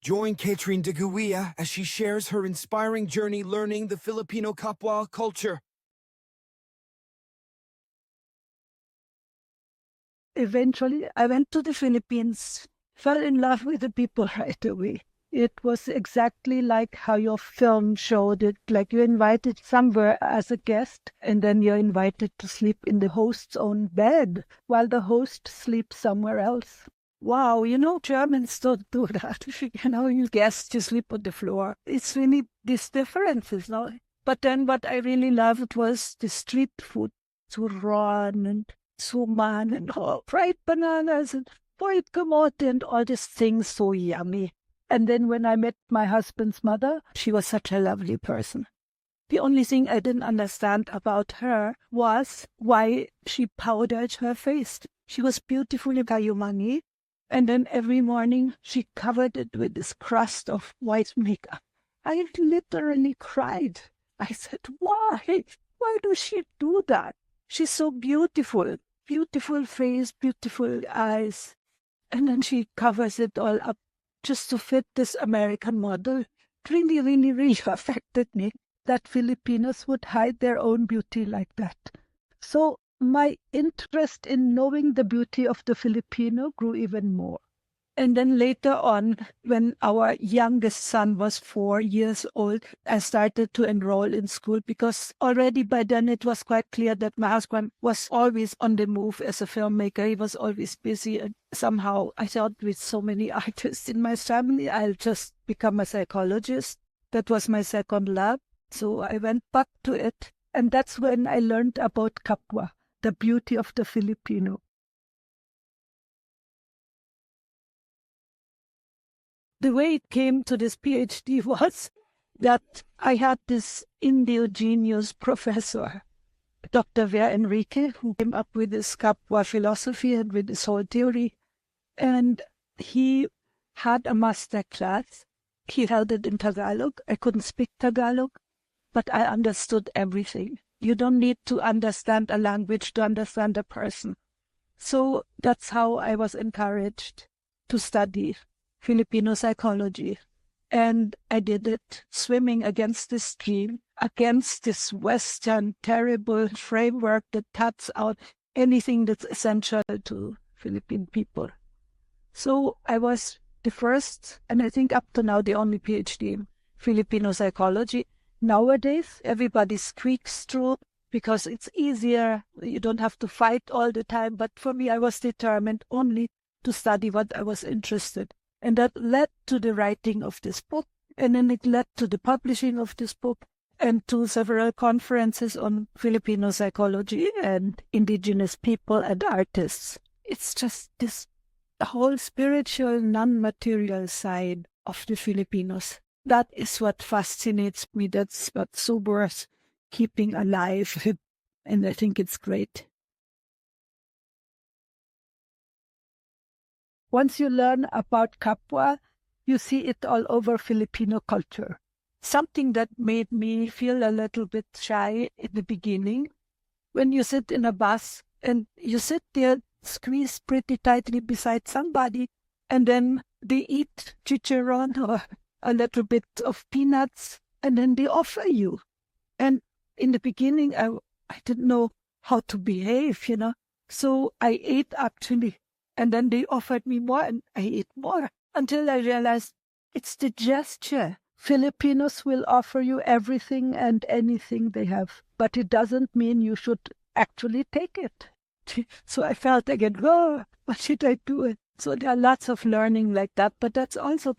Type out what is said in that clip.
Join Katrin De Guia as she shares her inspiring journey learning the Filipino Kapwa culture. Eventually, I went to the Philippines, fell in love with the people right away. It was exactly like how your film showed it, like you're invited somewhere as a guest, and then you're invited to sleep in the host's own bed while the host sleeps somewhere else. Wow, Germans don't do that. You guests, you sleep on the floor. It's really these differences, no? But then what I really loved was the street food, turon and suman and all, fried bananas and fried kamote and all these things, so yummy. And then when I met my husband's mother, she was such a lovely person. The only thing I didn't understand about her was why she powdered her face. She was beautifully kayumani, and then every morning she covered it with this crust of white makeup. I literally cried. I said, why? Why does she do that? She's so beautiful. Beautiful face, beautiful eyes. And then she covers it all up just to fit this American model. It really, really, really affected me that Filipinos would hide their own beauty like that. So my interest in knowing the beauty of the Filipino grew even more. And then later on, when our youngest son was 4 years old, I started to enroll in school because already by then it was quite clear that my husband was always on the move as a filmmaker. He was always busy. And somehow I thought with so many artists in my family, I'll just become a psychologist. That was my second love. So I went back to it. And that's when I learned about Kapwa, the beauty of the Filipino. The way it came to this PhD was that I had this Indigenous professor, Dr. Ver Enrique, who came up with this Kapwa philosophy and with this whole theory. And he had a master class. He held it in Tagalog. I couldn't speak Tagalog, but I understood everything. You don't need to understand a language to understand a person. So that's how I was encouraged to study Filipino psychology. And I did it swimming against the stream, against this Western terrible framework that cuts out anything that's essential to Philippine people. So I was the first, and I think up to now the only PhD in Filipino psychology. Nowadays, everybody squeaks through because it's easier. You don't have to fight all the time. But for me, I was determined only to study what I was interested in. And that led to the writing of this book. And then it led to the publishing of this book and to several conferences on Filipino psychology and indigenous people and artists. It's just this whole spiritual, non-material side of the Filipinos. That is what fascinates me. That's what so worth keeping alive. And I think it's great. Once you learn about Kapwa, you see it all over Filipino culture. Something that made me feel a little bit shy in the beginning. When you sit in a bus and you sit there squeezed pretty tightly beside somebody, and then they eat chicharron or a little bit of peanuts, and then they offer you. And in the beginning, I didn't know how to behave, So I ate actually. And then they offered me more, and I ate more until I realized it's the gesture. Filipinos will offer you everything and anything they have, but it doesn't mean you should actually take it. So I felt again, what should I do? So there are lots of learning like that, but that's also